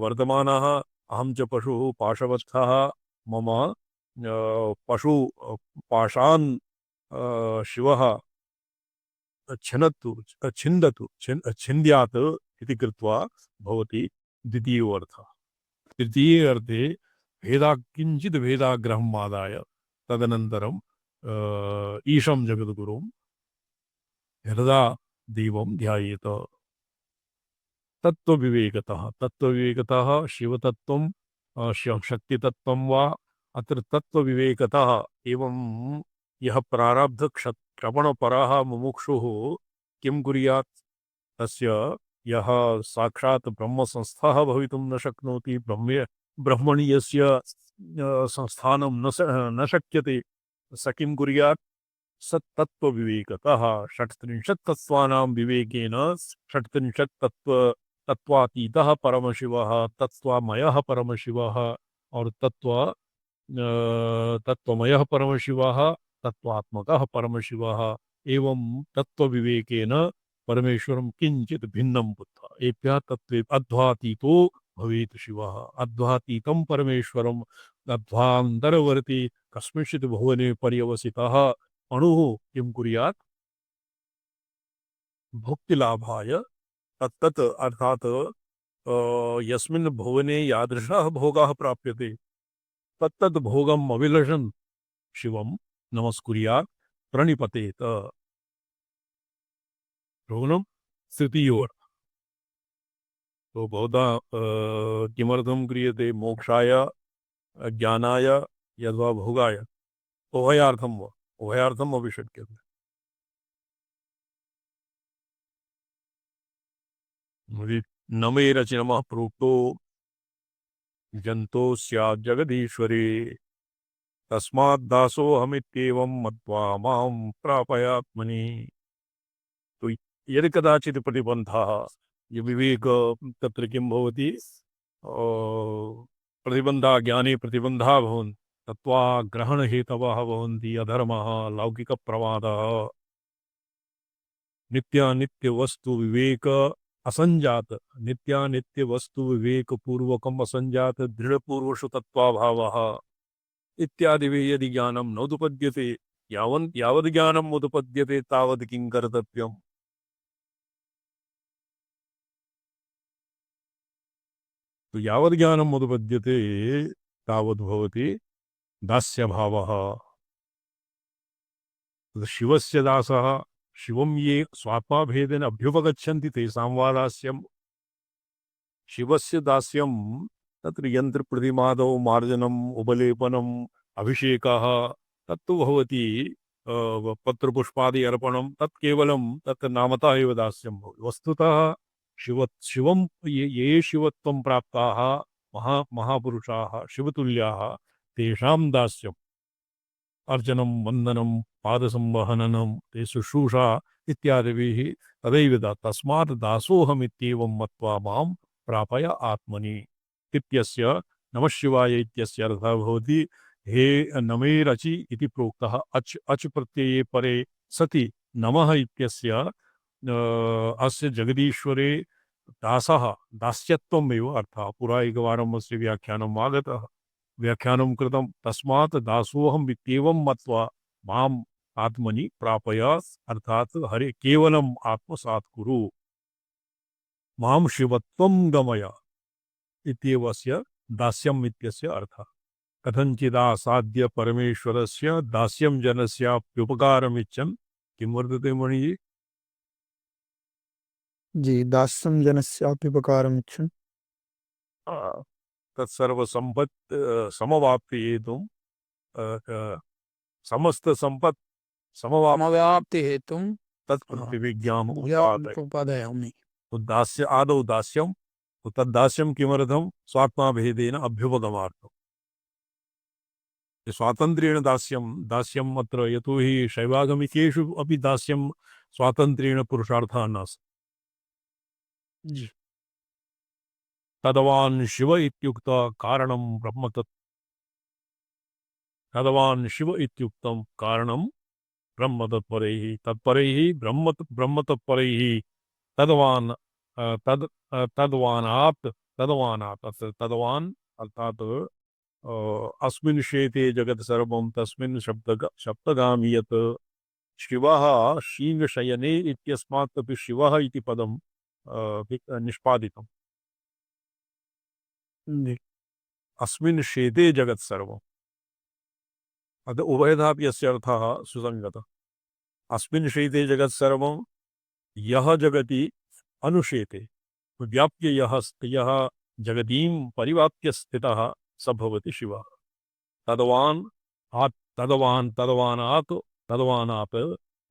वर्तमानः अहं च पशुः पाशवस्थः मम पशु पाशान् शिवः छिन्द्यात् इति कृत्वा भवति द्वितीयोऽर्थः। तृतीये अर्थे किञ्चित् भेदाग्रहम् आदाय तदनन्तरं ईशं जगद्गुरुं हृदा देवं ध्यायेत। तत्त्वविवेकतः शिवतत्त्वं शक्तितत्त्वं वा अत्र तत्त्वविवेकतः एवं यः प्रारब्धक्षपणपरः मुमुक्षुः किं कुर्यात् तस्य यः साक्षात् ब्रह्मसंस्थः भवितुं न शक्नोति ब्रह्मणि यस्य संस्थानं न शक्यते स किं कुर्यात् स तत्त्वविवेकतः षट्त्रिंशत् तत्त्वानां विवेकेन षट्त्रिंशत् तत्त्वातीतः परमशिवः तत्त्वमयः परमशिवः और तत्त्वमयः परमशिवः तत्त्वात्मकः परमशिवः एवं तत्त्वविवेकेन परमेश्वरं किंचित भिन्नं बुद्ध्वा एभ्यः तत्त्वे अध्वातीतो भवेत् शिवः अध्वातीतं परमेश्वरं अध्वान्तरवर्ती कस्मिंश्चित् भुवने पर्यवसितः अणुः किं कुर्यात् भुक्तिलाभाय तत्तत् अर्थात् यस्मिन् भुवने यादृशः भोगः प्राप्यते तत्तद् भोगम् अभिलषन् शिवं नमस्कुर्यात् प्रणिपतेत। श्रवणं तृतीयोऽर्थः। तो बहुधा किमर्थं क्रियते मोक्षाय ज्ञानाय यद्वा भोगाय उभयार्थं वा उभयार्थम् अपि शक्यते। न मे रचिनमः प्रोक्तो जन्तो स्यात् जगदीश्वरे तस्मात् दासोऽहमित्येवं मत्वा मां प्रापयात्मनि। तो यदि कदाचित् प्रतिबन्धः ये विवेक तत्र किं भवति प्रतिबन्धा ज्ञाने प्रतिबन्धा भवन्ति तत्त्वाग्रहणहेतवः भवन्ति अधर्मः लौकिकप्रमादः नित्यानित्यवस्तु विवेक असंजात नित्यानित्यवस्तु विवेक पूर्वकम असंजात दृढ़पूर्वषु तत्त्वाभावः इत्यादिभिः यदि ज्ञानं नोदुपद्यते यावद् ज्ञानम् उदुपद्यते तावद् किं कर्तव्यम्। तो यावद् ज्ञानम् उदुपद्यते तावद् भवति दास्यभावः। शिवस्य दासः शिवं ये स्वात्माभेदेन अभ्युपगच्छन्ति तेषां वा दास्यम्। शिवस्य दास्यं तत्र यन्त्रप्रतिमादौ मार्जनम् उपलेपनम् अभिषेकः तत्तु भवति पत्रपुष्पादि अर्पणं तत् केवलं तत् नामतः एव दास्यं भवति। वस्तुतः शिवं ये शिवत्वं प्राप्ताः महापुरुषाः शिवतुल्याः तेषां दास्यम् अर्चनं वन्दनं पादसंवहननं ते शुश्रूषा इत्यादिभिः तदैव तस्मात् दासोऽहमित्येवं मत्वा मां प्रापय आत्मनि इत्यस्य नमः शिवाय इत्यस्य अर्थः भवति हे नमे रचि इति प्रोक्तः अच प्रत्यये परे सति नमः इत्यस्य अस्य जगदीश्वरे दासः दास्यत्वमेव अर्थः। पुरा एकवारम् अस्य व्याख्यानम् आगतः व्याख्यानं कृतं तस्मात् दासोऽहम् इत्येवं मत्वा माम् आत्मनि प्रापय अर्थात् हरे केवलम् आत्मसात् कुरु मां शिवत्वं गमय इत्येवस्य दास्यम् इत्यस्य अर्थः। कथञ्चिदासाद्य परमेश्वरस्य दास्यं जनस्याप्युपकारमिच्छन् किं वर्तते मणिजी? जी दास्यं जनस्याप्युपकारम् इच्छन् तत्सर्वसम्पत् समवाप्ति हेतुं समस्त संपत् समव्याप्ति हेतुं तत्प्रतिविज्ञानम् उपादयामि। तो दास्य आदौ दास्यं तो तद्दास्यं किमर्थं स्वात्माभेदेन अभ्युपगमार्थम्। स्वातन्त्र्येण दास्यम् अत्र यतोहि शैवागमिकेषु अपि दास्यं स्वातन्त्र्येण पुरुषार्थः नास्ति। तदवान् शिव इत्युक्ता कारणं ब्रह्म तदवान् शिव इत्युक्तं कारणं ब्रह्म तत्परैः ब्रह्म तत्परैः तदवान् तदवानात् तदवान् अर्थात अस्मिन् शेते जगत् सर्वं तस्मिन् शब्दगामि यत् शिवः शीर्षशयने इत्यस्मात् अपि शिवः इति पदं निष्पादितम्। अस्मिन् शेते जगत् सर्वम् अत उभयथापि अस्य अर्थः सुसङ्गतः। अस्मिन् शेते जगत् सर्वं यः जगति अनुशेते व्याप्य यः जगतीं परिव्याप्य स्थितः स भवति शिवः। तदवानात्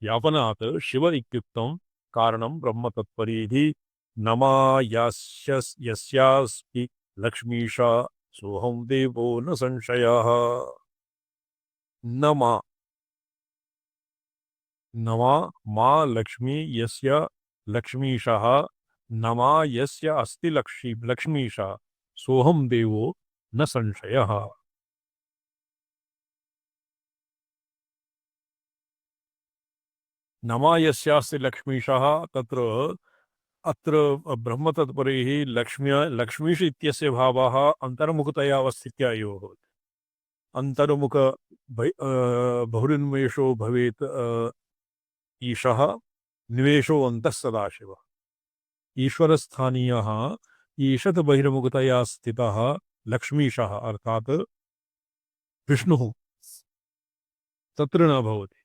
व्यापनात् शिव इत्युक्तं कारणं ब्रह्म तत्परीधि नमा यस्यास्ति लक्ष्मीशा सोऽहं देवो न संशयः। नमा मा लक्ष्मी यस्य लक्ष्मीशः नमा यस्य अस्ति लक्ष्मीशः सोऽहं देवो न संशयः। नमा यस्यास्ति लक्ष्मीशः अत्र ब्रह्मतत्परैः लक्ष्मीश इत्यस्य भावः अन्तर्मुखतया अवस्थित्या एव भवति। अन्तर्मुख बहुरिन्वेषो भवेत् ईशः निवेशो अन्तः सदाशिवः। ईश्वरस्थानीयः ईशत् बहिर्मुखतया स्थितः लक्ष्मीशः अर्थात् विष्णुः तत्र न भवति।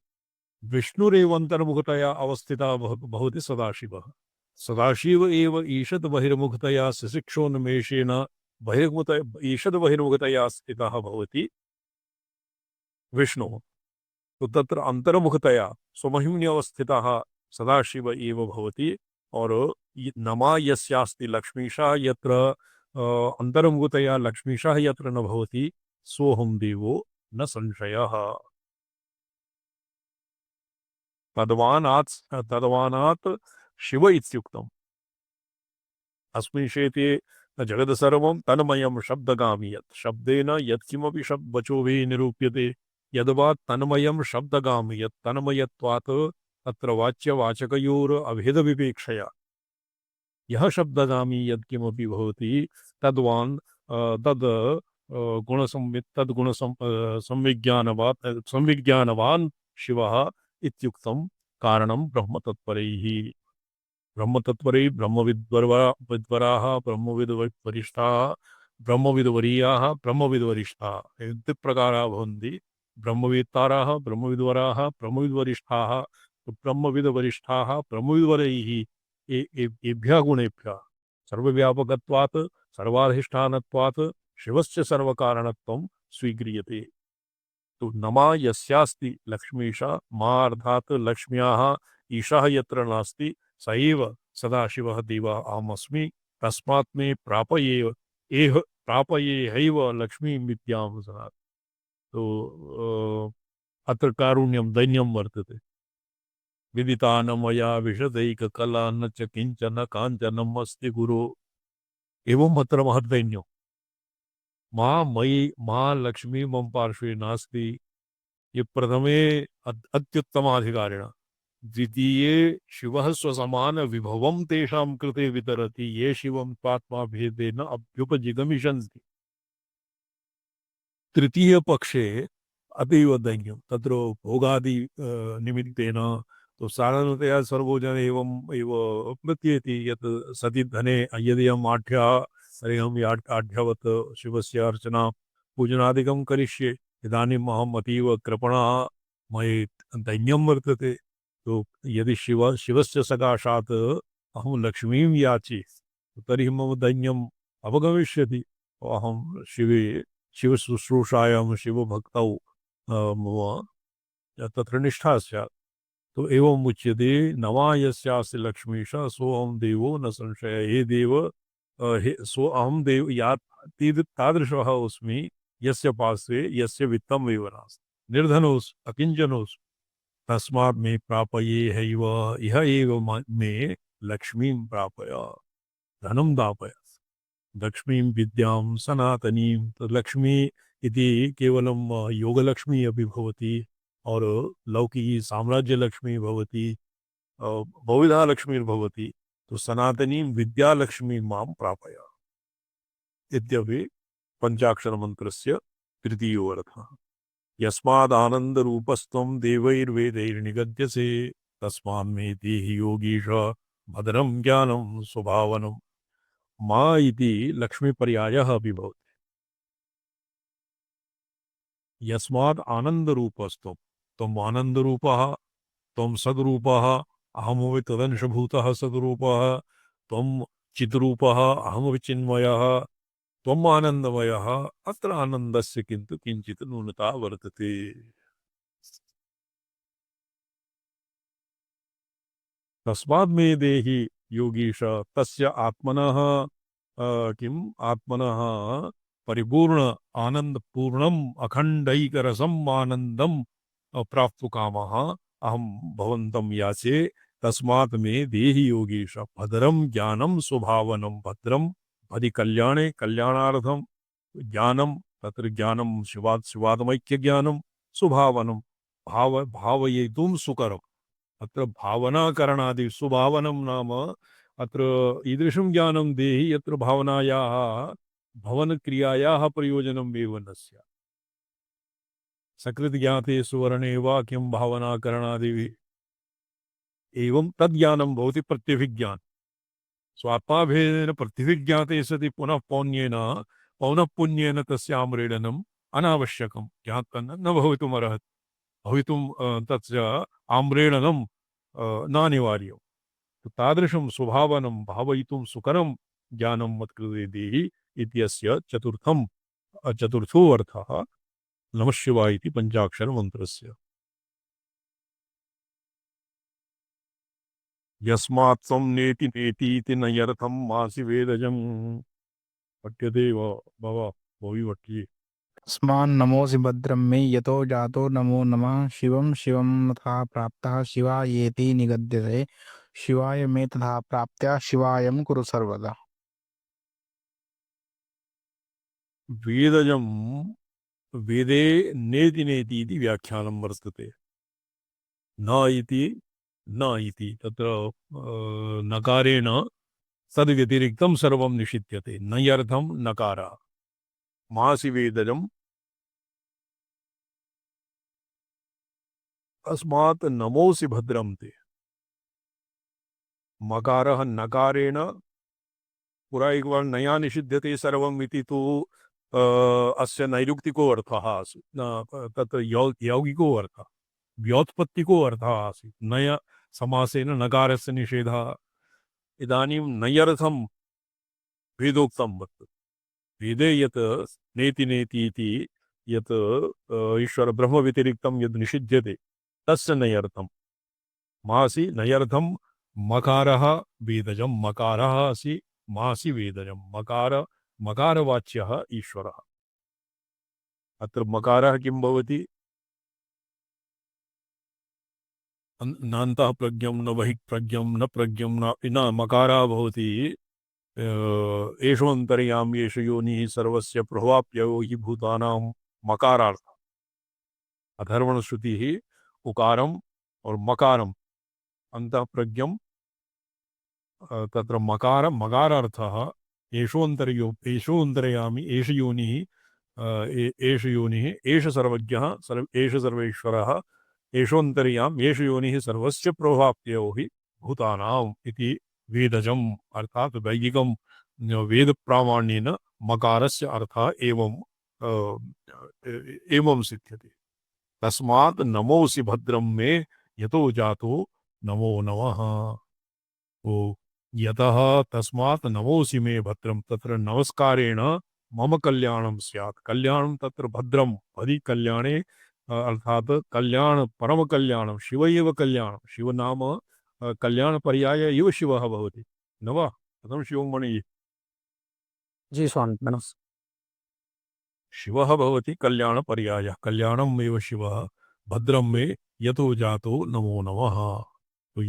विष्णुरेव अन्तर्मुखतया अवस्थितः भवति सदाशिवः। सदाशिव एव ईशत् बहिर्मुखतया सशिक्षोन्मेषेण ईशत् बहिर्मुखतया स्थितः भवति विष्णुः। तो तत्र अंतर्मुखतया स्वमहिम्नि अवस्थितः सदाशिव एव भवति। और नमा यस्यास्ति लक्ष्मीशः यत्र अंतर्मुखतया लक्ष्मीशः यत्र न भवति सोऽहं देवो न संशयः। तदवानात् शिव इत्युक्तम्। अस्मिन् शेते जगत् सर्वं तन्मयं शब्दगामि यत् शब्देन यत्किमपि वचोभिः निरूप्यते यद्वा तन्मयं शब्दगामि यत् तन्मयत्वात् तत्र वाच्यवाचकयोर अभेदविपेक्षया यः शब्दगामी यत्किमपि भवति तद्वान् संविज्ञानवान् शिवः इत्युक्तं कारणं ब्रह्मतत्परैः। ब्रह्मतत्परैः ब्रह्मविद्वराः ब्रह्मविद्वरिष्ठाः ब्रह्मविद्वरीयाः ब्रह्मविद्वरिष्ठाः इति प्रकाराः भवन्ति। ब्रह्मवेत्ताराः ब्रह्मविद्वराः ब्रह्मविद्वरिष्ठाः ब्रह्मविद्वरिष्ठाः ब्रह्मविद्वरैः एभ्यः गुणेभ्यः सर्वव्यापकत्वात् सर्वाधिष्ठानत्वात् शिवस्य सर्वकारणत्वं स्वीक्रियते। तो नमा यस्यास्ति लक्ष्मीशा मा अर्थात् लक्ष्म्याः ईशः यत्र नास्ति स एव सदाशिवः देवः अहमस्मि तस्मात् मे प्रापयेहैव लक्ष्मीं विद्यां सदा। तो अत्र कारुण्यं दैन्यं वर्तते। विदिता न मया विशदैककला न च किञ्चन काञ्चनम् अस्ति गुरो। एवं अत्र महद्दैन्यं मां लक्ष्मी मम पार्श्वे नास्ति ये प्रथमे अत्युत्तमाधिकारिण। द्वितीये शिवः स्वसमान विभवं तेषां कृते वितरति ये शिवं त्वात्मा भेदेन अभ्युपजिगमिषन्ति। तृतीय पक्षे अतीव दैन्यं तत्र भोगादि निमित्तेन। तो साधारणतया सर्वजन एव प्रत्येति यत् सति धने यदि हम आढ्यः तर्हि हम आढ्यवत् शिवस्य अर्चना पूजनादिकं करिष्ये। इदानीम् अहम् अतीव कृपणः मयि दैन्यं वर्तते। तो यदि शिवस्य सकाशात् अहं लक्ष्मीं याचे तर्हि मम दैन्यम् अवगमिष्यति। अहं शिवशुश्रूषायां शिवभक्तौ मम तत्र निष्ठा स्यात्। तो एवं उच्यते नमा यस्यास्ति लक्ष्मीशः सोऽहं देवो न संशयः। हे देव सो अहं देव तादृशः अस्मि यस्य पार्श्वे यस्य वित्तम एव नास्ति निर्धनोस् अकिंचनोस् तस्मात् मे प्रापये हैव इह एव मे लक्ष्मीं प्रापय धनं दापय लक्ष्मीं विद्यां सनातनीं लक्ष्मी इति केवलं योगलक्ष्मी अपि भवति और लौकिकी साम्राज्य लक्ष्मी भवति बहुविधा लक्ष्मीर्भवति तो सनातनीं विद्यालक्ष्मी मां प्रापय इत्यपि पंचाक्षर मंत्रस्य तृतीयो अर्थः यस्मादानन्दरूपस्त्वं देवैर्वेदैर्निगद्यसे तस्मान्मे देहि योगीश भद्रं ज्ञानं स्वभावनं मा इति लक्ष्मीपर्यायः अपि भवति यस्माद् आनन्दरूपस्त्वं त्वम् आनन्दरूपः त्वं सद्रूपः अहमपि तदंशभूतः सद्रूपः त्वं चिद्रूपः अहमपि चिन्मयः त्वम् आनन्दमयः अत्र आनन्दस्य किन्तु किञ्चित् न्यूनता वर्तते तस्मात् मे देहि योगीश तस्य आत्मनः किम् आत्मनः परिपूर्ण आनन्दपूर्णम् अखण्डैकरसम् आनन्दं प्राप्तुकामः अहं भवन्तं याचे तस्मात् मे देहि योगीश भद्रं ज्ञानं स्वभावनं भद्रं भदि कल्याणे कल्याणार्थं ज्ञानं तत्र ज्ञानं शिवादमैक्य ज्ञानं स्वभावनं भावयितुं सुकरम् अत्र भावनाकरणादि सुभावनं नाम अत्र ईदृशं ज्ञानं देहि यत्र भावनायाः भवनक्रियायाः प्रयोजनम् एव न स्यात् सकृत् ज्ञाते सुवर्णे वा किं भावनाकरणादिभिः एवं तद्ज्ञानं भवति प्रत्यभिज्ञानं स्वात्माभेदेन प्रत्यभिज्ञाते सति पुनः पौनःपुन्येन तस्य आम्रेडनम् अनावश्यकं ज्ञात्वा न भवितुमर्हति भवितुं तस्य आम्रेडनं नानिवार्यं तादृशं स्वभावनं भावयितुं सुकरं ज्ञानं मत्कृते देहि इत्यस्य चतुर्थो अर्थः नमः शिवाय इति पंचाक्षर मंत्रस्य यस्मात् त्वं नेति नेति इति नयर्थं मासि वेदजं पठ्यते भव भविवट्ये तस्मान्नमोऽसि भद्रं मे यतो जातो नमो नमः शिवं शिवं तथा प्राप्तः शिवायेति निगद्यते शिवाय मे तथा प्राप्त्या शिवायं कुरु सर्वदा वेदजं वेदे नेति नेति इति व्याख्यानं वर्तते न इति तत्र नकारेण तद्व्यतिरिक्तं सर्वं निषिध्यते नयर्थं नकारः मासि वेदजं तस्मात् नमोऽसि भद्रं ते मकारः नकारेण पुरा एक बार नया निषिध्यते सर्वम् इति तु अस्य नैरुक्तिको अर्थः आसीत् तत्र यौगिको अर्थः व्योत्पत्तिको अर्थः आसीत् नय समासेन नकारस्य निषेधः इदानीं नयर्थं वेदोक्तं वर्तते वेदे यत् नेति नेति इति यत् ईश्वर ब्रह्म व्यतिरिक्तं यद् निषिध्यते तस्य नयर्थं मासि नयर्थं मकारः वेदजं मकारः असि मासि वेदजं मकारवाच्यः ईश्वरः अत्र मकारः किं भवति नान्तः प्रज्ञं न बहिः प्रज्ञं न प्रज्ञं न मकारः भवति एषोऽन्तर्यामी एष योनिः सर्वस्य प्रभाप्यो हि भूतानां मकारार्थः अथर्वणश्रुतिः उकारम और मकारम अंतः प्रज्ञम तत्र मकारार्थः एषोऽन्तर्यामी एष योनिः एष योनिः एष सर्वज्ञः एष सर्वेश्वरः एषोऽन्तर्याम् एष योनिः सर्वस्य प्रभाप्यो हि भूतानाम् इति वेदजम् अर्थात वैदिकं वेद प्रामाण्येन मकारस्य अर्थः एवं सिद्ध्यते तस्मात् नमोऽसि भद्रं मे यतो जातो नमो नमः ओ यतः तस्मात् नमोऽसि मे भद्रं तत्र नमस्कारेण मम कल्याणं स्यात् कल्याणं तत्र भद्रं भदि कल्याणे अर्थात कल्याण परम कल्याणं शिव एव कल्याणं शिव नाम कल्याण पर्याय एव शिवः भवति न वा कथं शिवमणि जी स्वामी नमस्ते शिवः भवति कल्याणपर्यायः कल्याणम् एव शिवः भद्रं मे यतो जातो नमो नमः तो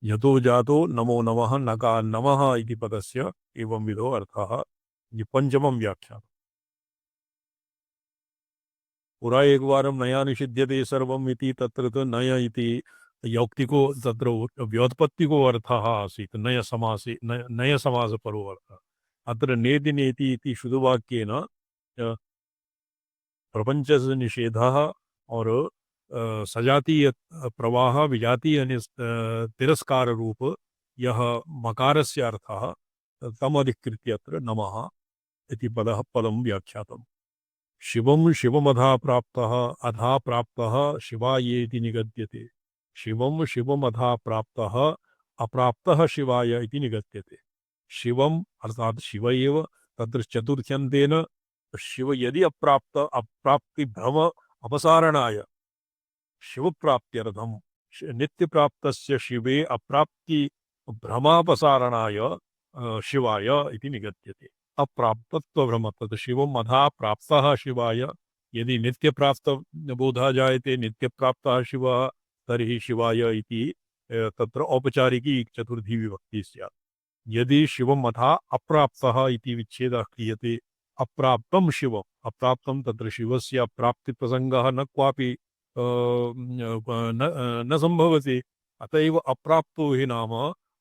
यतो जातो नमो नमः नका नमः इति पदस्य एवं विधो अर्थः ये पंचमं व्याख्यानं पुरा एकवारं नया निषिध्यते सर्वम् इति तत्र तु नय इति यौक्तिको तत्र व्योत्पत्तिको अर्थः आसीत् नय समासे नय समासपरो अर्थः अत्र नेति नेति इति शुद्धवाक्येन प्रपंचस्य निषेधः और सजातीय प्रवाह विजातीय तिरस्कार रूप यह मकारस्य अर्थः तमधिकृत्य अत्र नमः इति पदं व्याख्यातम् शिवं शिवमधा प्राप्तः अधा प्राप्तः शिवाय इति निगद्यते शिवं शिवमधा प्राप्तः अप्राप्तः शिवाय इति निगद्यते शिवम अर्थात शिव एव तत्र चतुर्थ्यन्तेन शिव यदि अप्राप्ति भ्रम अपसारणाय शिव प्राप्त्यर्थम नित्य प्राप्तस्य शिवे अप्राप्ति भ्रमापसारणाय शिवाय इति निगद्यते अप्राप्तत्व भ्रम तत् शिवम अधा प्राप्तः शिवाय यदि नित्य प्राप्त बोधा जायते नित्य प्राप्तः शिवः तर्हि शिवाय इति तत्र औपचारिकी चतुर्थी विभक्ति स्यात् यदि शिवम अथा अप्राप्तः इति विच्छेदः क्रियते अप्राप्तं शिवम् अप्राप्तं तत्र शिवस्य प्राप्ति प्रसंगः न क्वापि न संभवति अत एव अप्राप्तो हि नाम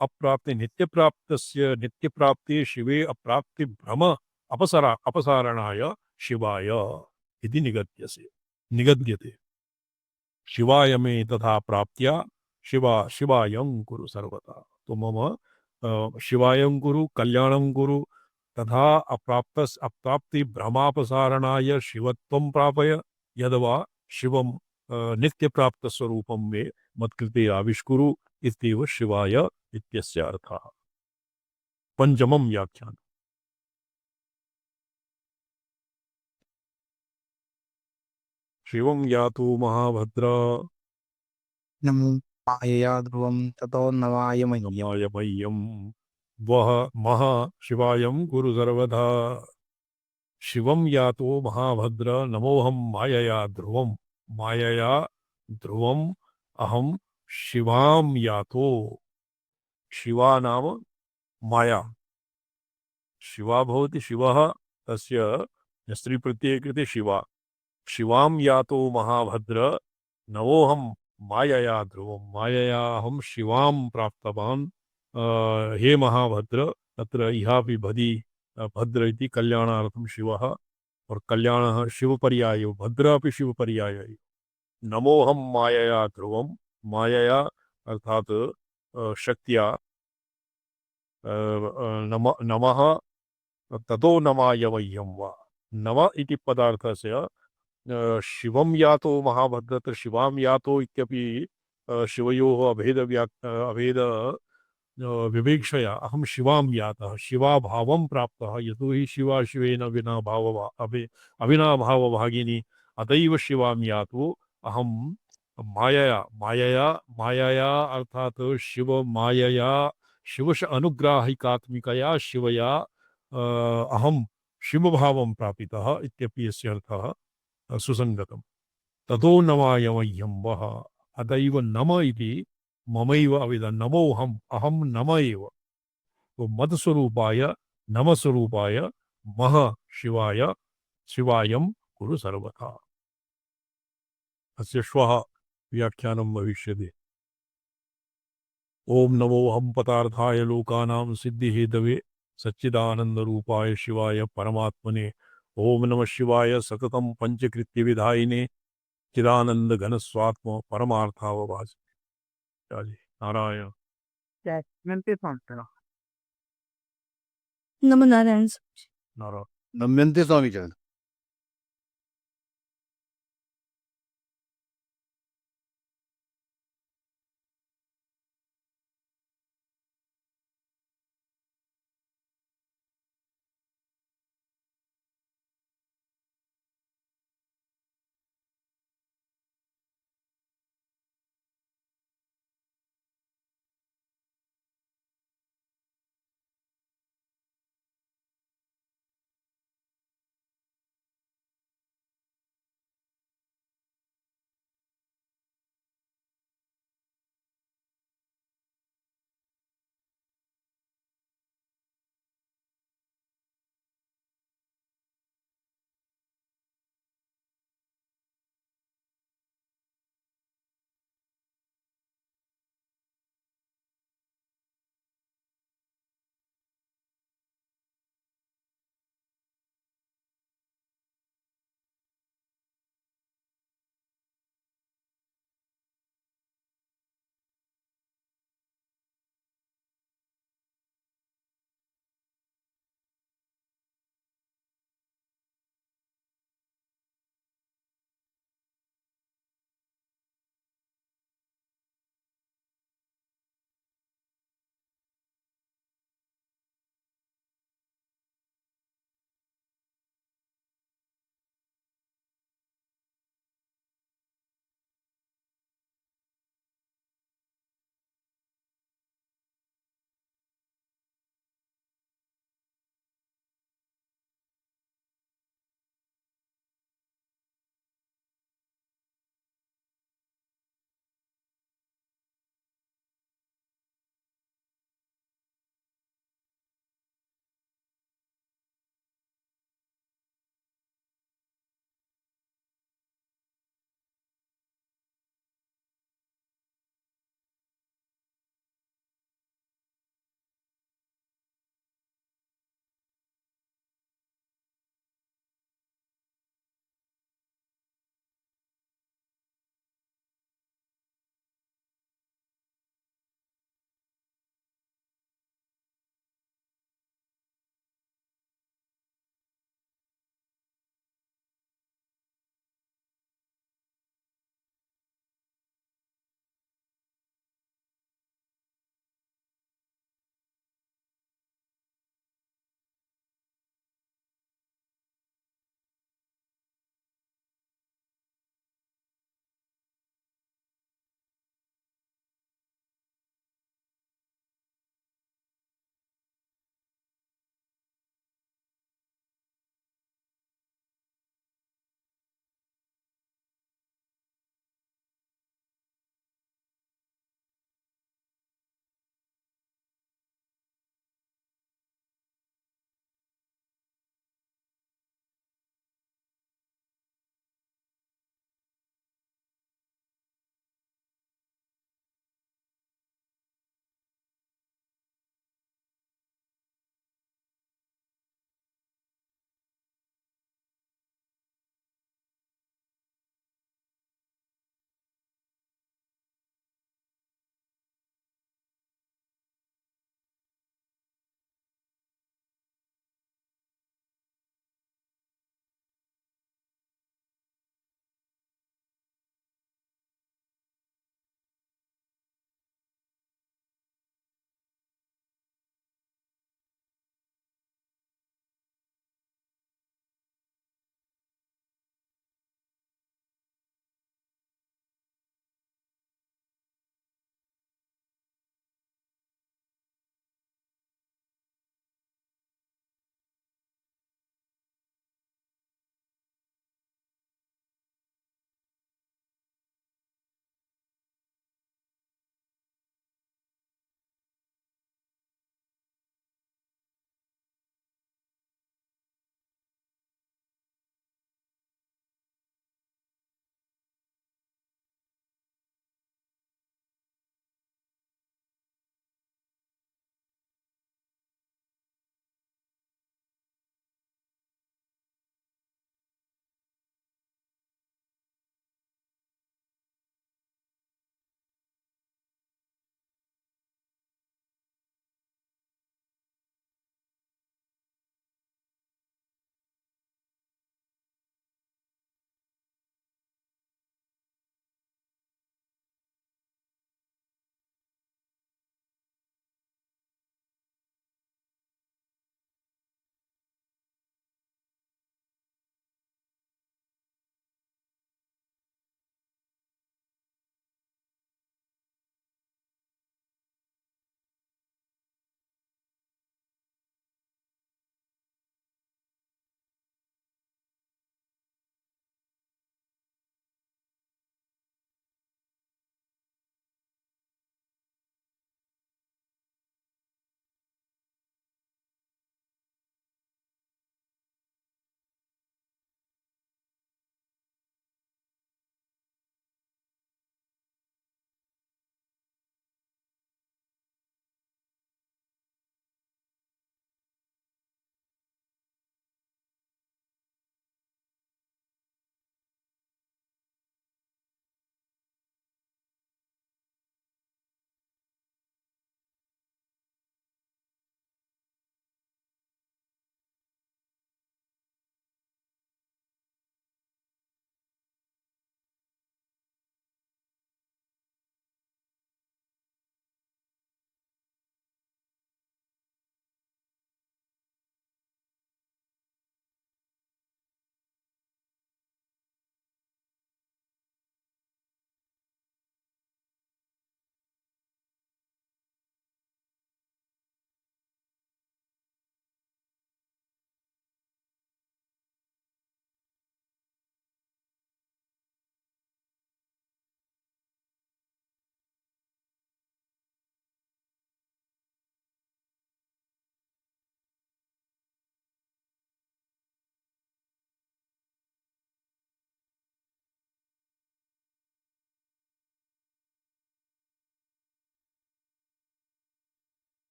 अप्राप्ति नित्यप्राप्तस्य नित्यप्राप्ति शिवे अप्राप्ति भ्रम अपसारणाय शिवाय इति निगद्यते शिवाय मे तथा प्राप्त्या शिवायं कुरु सर्वथा तो मम शिवायं कुरु कल्याणं कुरु तथा अप्राप्ति भ्रमापसारणाय शिवत्वं प्रापय यदवा शिवं नित्य प्राप्त स्वरूपं मे मत्कृते आविष्कुरु इत्येव शिवाय इत्यस्य अर्थः पंचमं व्याख्यानं शिवं यातु महाभद्र नमो मायया ध्रुवं ततो नवाय मह्यम् नमाय मह्यं वह महा शिवायं कुरु सर्वदा शिवं यातो महाभद्र नमोहं मायया ध्रुवम् अहं शिवां यातो शिवा नाम माया शिवा भवति शिवः तस्य स्त्रीप्रत्यये कृते शिवा शिवां यातो महाभद्र नमोहं मायया ध्रुवं मायया अहं शिवां प्राप्तवान् हे महाभद्र तत्र इहापि भदी भद्र इति कल्याणार्थं शिवः और कल्याणः शिवपर्यायो भद्र अपि शिवपर्याय नमोहं मायया ध्रुवं मायया अर्थात शक्त्या नमः ततो नमाय मह्यं वा नम इति पदार्थस्य शिवं यातो महाभद्र शिवां यातो इत्यपि शिवयोः अभेद विवेक्षया अहं शिवां यातः शिवाभावं प्राप्तः यतो हि शिवा शिवेन विना अविनाभावभागिनी अतैव शिवां यातो अहं मायया अर्थात शिव मायया शिवश अनुग्राहिकात्मिकया शिवया अहं शिवभावं प्रापितः इत्यपि यस्य अर्थः सुसंगतम् ततो नमाय मह्यं वः अतैव नम इति ममैव अविद नमोऽहम् अहं नम एव तो मत्स्वरूपाय नमस्वरूपाय मह शिवायं कुरु सर्वथा अस्य श्वः व्याख्यानं भविष्यति ओम नमोऽहं पदार्थाय लोकानां सिद्धिहेतवे सच्चिदानन्दरूपाय शिवाय परमात्मने ओम नमः शिवाय सततं पंचकृत्य विधायिने चिदानंद घन स्वात्म परमार्थावभास नारायण नमो नारायण नारायण नम्यन्ते स्वामी चरण